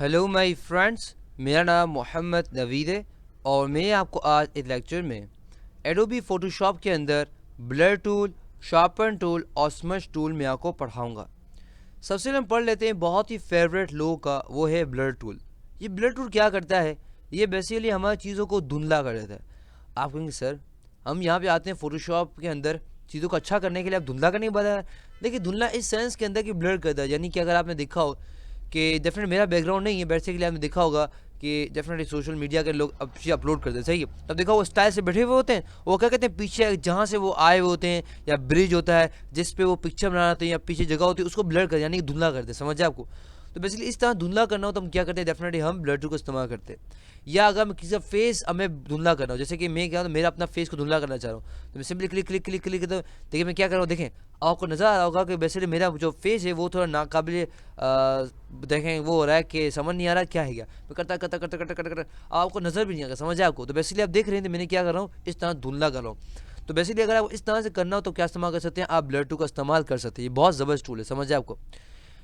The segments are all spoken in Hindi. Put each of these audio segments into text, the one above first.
हेलो माय फ्रेंड्स, मेरा नाम मोहम्मद नवीद है और मैं आपको आज इस लेक्चर में एडोबी फ़ोटोशॉप के अंदर ब्लर टूल, शार्पन टूल और स्मज टूल में आपको पढ़ाऊंगा। सबसे पहले हम पढ़ लेते हैं बहुत ही फेवरेट लोगों का, वो है ब्लर टूल। ये ब्लर टूल क्या करता है? ये बेसिकली हमारी चीज़ों को धुंधला कर देता है। आप कहेंगे सर, हम यहाँ पे आते हैं फ़ोटोशॉप के अंदर चीज़ों को अच्छा करने के लिए, आप धुंधला करने की बात है। देखिए, धुंधला इस सेंस के अंदर कि ब्लर करता है, यानी कि अगर आपने देखा हो कि डेफिनेट मेरा बैकग्राउंड नहीं है, बेसिकली आपने देखा होगा कि डेफिनेटली सोशल मीडिया के लोग अब चीज़ अपलोड करते हैं, सही है। तब देखा वो स्टाइल से बैठे हुए होते हैं, वो क्या कहते हैं, पीछे जहाँ से वो आए हुए होते हैं या ब्रिज होता है जिस पे वो पिक्चर बनाना होते हैं या पीछे जगह होती है, उसको ब्लर कर यानी कि धुंधला करते हैं। समझ आपको? तो बेसिकली इस तरह धुंधला करना हो तो हम क्या करते हैं, डेफिनेटली हम ब्लर टूल का इस्तेमाल करते हैं। या अगर मैं किसी का फेस हमें धुंधला करना हो, जैसे कि मैं क्या, तो मेरा अपना फेस को धुंधला करना चाह रहा हूँ, तो मैं simply click click click click, तो देखिए मैं क्या कर रहा हूँ। देखें, आपको नज़र आ रहा होगा कि बेसिकली मेरा जो फेस है वो थोड़ा नाकाबिले देखें वो हो रहा है कि समझ नहीं आ रहा क्या है, क्या मैं करता करता करता करता करता करता आपको नज़र भी नहीं आएगा। समझ है आपको? तो बेसिकली आप देख रहे हैं मैंने क्या कर रहा हूँ, इस तरह धुंधला कर रहा हूँ। तो बेसिकली अगर आपको इस तरह से करना हो तो क्या इस्तेमाल कर सकते हैं, आप ब्लर टूल का इस्तेमाल कर सकते हैं। ये बहुत ज़बरदस्त टूल है। समझ है आपको?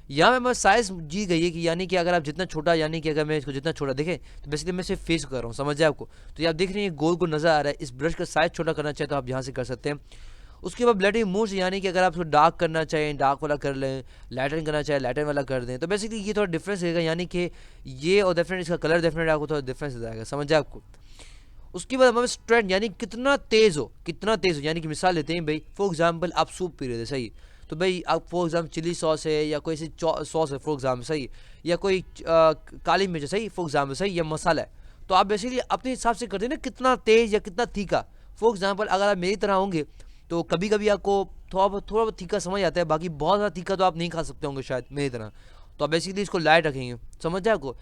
यहाँ में साइज़ जी गई है कि यानी कि अगर आप जितना छोटा, यानी कि अगर मैं इसको जितना छोटा देखें तो बेसिकली मैं सिर्फ फेस कर रहा हूँ। समझ है आपको? तो ये आप देख रहे हैं गोल गोल नज़र आ रहा है। इस ब्रश का साइज़ छोटा करना चाहे तो आप यहाँ से कर सकते हैं। उसके बाद ब्लडी मूव्स, यानी कि अगर आप इसको डार्क करना चाहें डार्क वाला कर लें, लाइटन करना चाहें लाइटन वाला कर दें। तो बेसिकली ये थोड़ा डिफरेंस रहेगा, यानी कि ये और डेफिनेट इसका कलर डेफिनेट आपको थोड़ा डिफरेंस जाएगा। समझ जाए आपको? उसके बाद हमारे स्ट्रेंथ, यानी कितना तेज़ हो, कितना तेज़ हो। यानी कि मिसाल लेते हैं भाई, फॉर एग्जाम्पल आप सूप पी रहे थे, सही। तो भाई आप फॉर एग्जाम्पल चिली सॉस है या कोई सी सॉस है फॉर एग्जाम्पल, सही, या कोई काली मिर्च है, सही, फॉर एग्जाम्पल, सही, या मसाला है। तो आप बेसिकली अपने हिसाब से करते हैं ना, कितना तेज़ या कितना तीखा। फॉर एग्जाम्पल अगर आप मेरी तरह होंगे तो कभी कभी आपको थोड़ा बहुत तीखा समझ आता है, बाकी बहुत ज़्यादा तीखा तो आप नहीं खा सकते होंगे शायद मेरी तरह। तो आप बेसिकली इसको लाइट रखेंगे। समझ जाए आपको?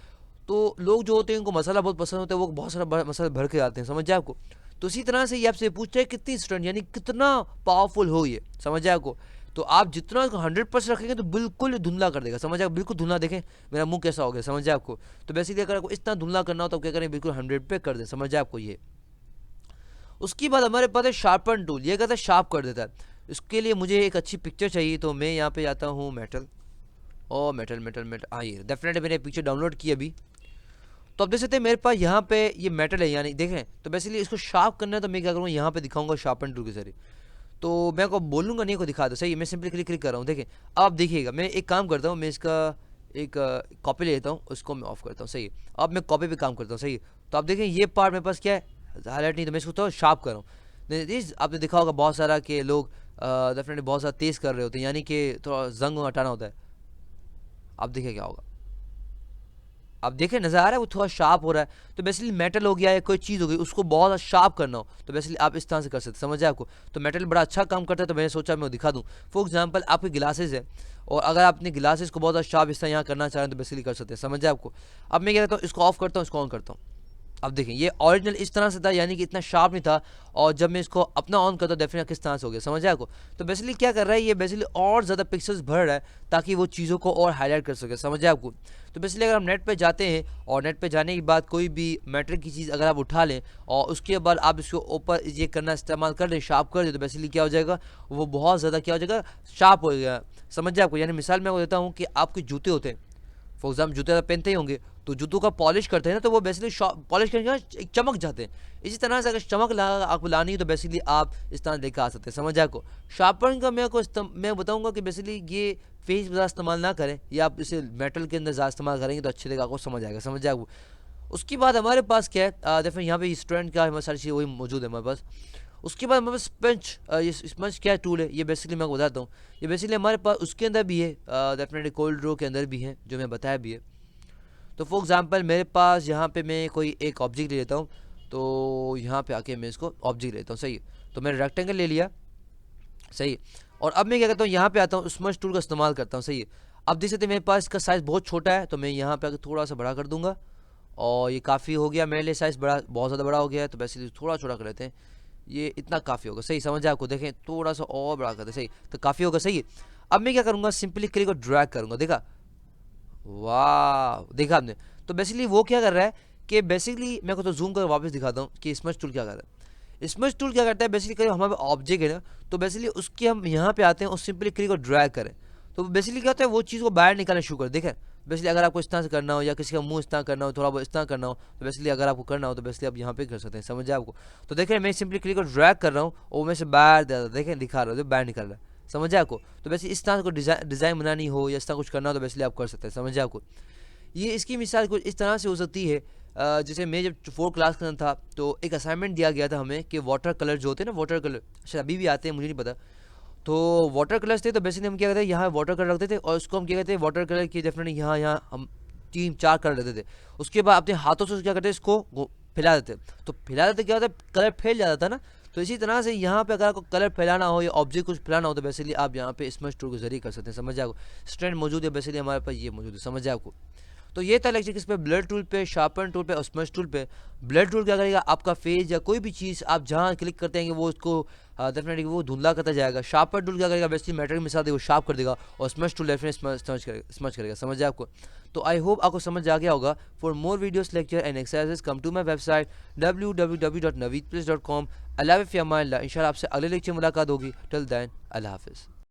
तो लोग जो होते हैं उनको मसाला बहुत पसंद होता है, वो बहुत सारा मसाला भर के आते हैं। समझ जाए आपको? तो इसी तरह से ये आपसे पूछते हैं कितनी स्ट्रेंथ, यानी कितना पावरफुल हो ये। समझ जाए आपको? तो आप जितना 100% रखेंगे तो बिल्कुल धुंधला कर देगा। समझ जाए? बिल्कुल धुंधला। देखें मेरा मुंह कैसा हो गया। समझ जाए आपको? तो बेसिकली अगर आपको इस तरह धुंधला करना हो तो क्या करें, बिल्कुल 100 पे कर दें। समझ जाए आपको? ये उसके बाद हमारे पास है शार्पन टूल। ये कहता है शार्प कर देता है। इसके लिए मुझे एक अच्छी पिक्चर चाहिए, तो मैं यहाँ पे जाता हूँ मेटल, और मेटल मेटल मेटल, हाँ ये डेफिनेटली मैंने पिक्चर डाउनलोड की अभी। तो आप देख सकते हैं मेरे पास यहाँ पे ये मेटल है, यानी देखें। तो बेसिकली इसको शार्प करना है तो मैं क्या करूँगा, यहाँ पे दिखाऊंगा शार्पन टूल के जरिए। तो मैं आपको बोलूँगा नहीं, को दिखा दो, सही। मैं सिंपली क्लिक क्लिक कर रहा हूँ। देखें अब आप देखिएगा, मैं एक काम करता हूँ, मैं इसका एक कॉपी ले लेता हूँ, उसको मैं ऑफ करता हूँ, सही। अब मैं कॉपी पे काम करता हूँ, सही। तो आप देखें ये पार्ट मेरे पास क्या है, हाईलाइट नहीं, तो मैं इसको थोड़ा शार्प कर रहा हूँ। आपने देखा होगा बहुत सारा कि लोग डेफिनेटली बहुत सारा तेज़ कर रहे होते हैं, यानी कि थोड़ा जंग हटाना होता है। आप देखिए क्या होगा, आप देखें नज़र आ रहा है वो थोड़ा शार्प हो रहा है। तो बेसिकली मेटल हो गया या कोई चीज़ हो गई, उसको बहुत शार्प करना हो तो बेसिकली आप इस तरह से कर सकते हैं। समझ आए आपको? तो मेटल बड़ा अच्छा काम करता है, तो मैंने सोचा मैं दिखा दूँ। फॉर एग्जाम्पल आपके गिलासेस है, और अगर आप अपने गिलासेस को बहुत शार्प इस तरह यहाँ करना चाह रहे हैं तो बेसिकली कर सकते हैं। समझ आए आपको? अब मैं क्या कहता हूँ, इसको ऑफ करता हूँ, इसको ऑन करता हूँ। अब देखें ये ओरिजिनल इस तरह से था, यानी कि इतना शार्प नहीं था, और जब मैं इसको अपना ऑन करता हूँ डेफिनेट किस तरह से हो गया। समझ आया आपको? तो बेसिकली क्या कर रहा है, ये बेसिकली और ज़्यादा पिक्सल्स भर रहा है ताकि वो चीज़ों को और हाईलाइट कर सके। समझ आया आपको? तो बेसिकली अगर हम नेट पे जाते हैं और नेट पे जाने के बाद कोई भी मैटर की चीज़ अगर आप उठा लें और उसके बाद आप इसको ऊपर ये करना इस्तेमाल कर लें, शार्प कर दें, तो बेसिकली क्या हो जाएगा, वो बहुत ज़्यादा क्या हो जाएगा, शार्प हो जाएगा। समझ जाए आपको? यानी मिसाल मैं देता हूँ कि आपके जूते होते हैं, फॉर एग्जाम्पल जूते आप पहनते ही होंगे, तो जूतों का पॉलिश करते हैं ना, तो वो बेसिकली पॉलिश करके ना एक चमक जाते हैं। इसी तरह से अगर चमक आपको लानी है तो बेसिकली आप इस तरह लेकर आ सकते हैं। समझ आपको? शार्पन का मैं बताऊंगा कि बेसिकली ये फेस ज़्यादा इस्तेमाल ना करें, या आप इसे मेटल के अंदर ज़्यादा इस्तेमाल करेंगे तो अच्छे तरीके आपको समझ आएगा। समझ आपको? उसके बाद हमारे पास क्या है, देखो यहाँ पे स्टूडेंट का हमारी सारी चीज़ें वही मौजूद है हमारे पास। उसके बाद हमारे पास स्पंज, ये स्पंज क्या टूल है, ये बेसिकली मैं आपको बताता हूँ। ये बेसिकली हमारे पास उसके अंदर भी है, डेफिनेटली कोल्ड ड्रो के अंदर भी है, जो मैं बताया भी है। तो फॉर एग्जांपल मेरे पास यहाँ पे मैं कोई एक ऑब्जेक्ट ले लेता हूँ, तो यहाँ पे आके मैं इसको ऑब्जेक्ट लेता हूँ, सही। तो मैंने रेक्टेंगल ले लिया, सही। और अब मैं क्या करता हूँ, यहाँ पे आता हूँ, स्मज टूल का इस्तेमाल करता हूँ, सही। अब देख सकते हैं मेरे पास इसका साइज़ बहुत छोटा है, तो मैं यहाँ पे आकर थोड़ा सा बड़ा कर दूंगा, और ये काफ़ी हो गया मेरे लिए। साइज़ बड़ा, बहुत ज़्यादा बड़ा हो गया है, तो वैसे थोड़ा छोटा कर लेते हैं। ये इतना काफ़ी होगा, सही। समझ आपको? देखें थोड़ा सा और बड़ा कर दे, सही, तो काफ़ी होगा, सही। अब मैं क्या करूँगा, सिंपली क्लिक और ड्रैग करूँगा। देखा? वाह, देखा आपने? तो बेसिकली वो क्या कर रहा है कि बेसिकली मैं को तो जूम कर वापस दिखाता हूँ कि स्मज टूल क्या कर रहा है। स्मज टूल क्या करता है, बेसिकली कहीं हमारे ऑब्जेक्ट है ना, तो बेसिकली उसके हम यहाँ पे आते हैं और सिंपली क्लिक और ड्रैग करें, तो बेसिकली क्या होता है, वो चीज़ को बाहर निकालना शुरू कर। देखें बेसिकली अगर आपको इस तरह से करना हो या किसी का मुंह इस तरह करना हो, थोड़ा बहुत इस तरह करना हो, तो बेसिकली अगर आपको करना हो तो बेसिकली आप यहाँ पे कर सकते हैं, समझ जाए आपको। तो देखें मैं सिंपली क्लिक और ड्रैग कर रहा हूँ और मैं से बाहर देखें दिखा रहा हूँ, बाहर निकल रहा है, समझ जाए आपको। तो बेसिकली इस तरह से कोई डिज़ाइन बनानी हो या इस तरह कुछ करना हो तो बेसिकली आप कर सकते हैं, समझ जाए आपको। ये इसकी मिसाल कुछ इस तरह से हो सकती है, जैसे मैं जब 4 क्लास का था तो एक असाइनमेंट दिया गया था हमें कि वाटर कलर जो होते हैं ना, वाटर कलर शायद अभी भी आते हैं मुझे नहीं पता। तो वाटर कलर्स थे तो बेसिकली हम क्या करते थे, यहाँ वाटर कलर रखते थे और उसको हम क्या कहते हैं वाटर कलर की डेफिनेटली यहाँ यहाँ हम 3-4 कलर लेते थे। उसके बाद अपने हाथों से क्या करते इसको फैला देते। तो फैला देते क्या होता है, कलर फैल जाता था ना। तो इसी तरह से यहाँ पे अगर आपको कलर फैलाना हो या ऑब्जेक्ट कुछ फैलाना हो तो बेसिकली आप यहाँ पे स्मच टूल के जरिए कर सकते हैं, समझ जाए आपको। स्टैंड मौजूद है बेसिकली हमारे पास, ये मौजूद है, समझ जाए आपको। तो ये था लेक्चर किस पे, ब्लर टूल पे, शार्पन टूल पे और स्मच टूल पे। ब्लर टूल क्या करेगा, आपका फेस या कोई भी चीज़ आप जहाँ क्लिक करते हैं वो उसको डेफिनेटली वो धुंधला करता जाएगा। शार्पन टूल क्या करेगा, बेसिकली मैटर की मिसाल देगा, वो शार्प कर देगा। और स्मच टूल डेफिनेटली स्मच करेगा, समझ जाए आपको। तो आई होप आपको समझ आ गया होगा। For more videos lecture and exercises come to my website www.naveedplease.com। अल्लाह हाफ़िज़, इंशाल्लाह आपसे अगले लेक्चर मुलाकात होगी। टिल देन अल्लाह हाफ़िज़।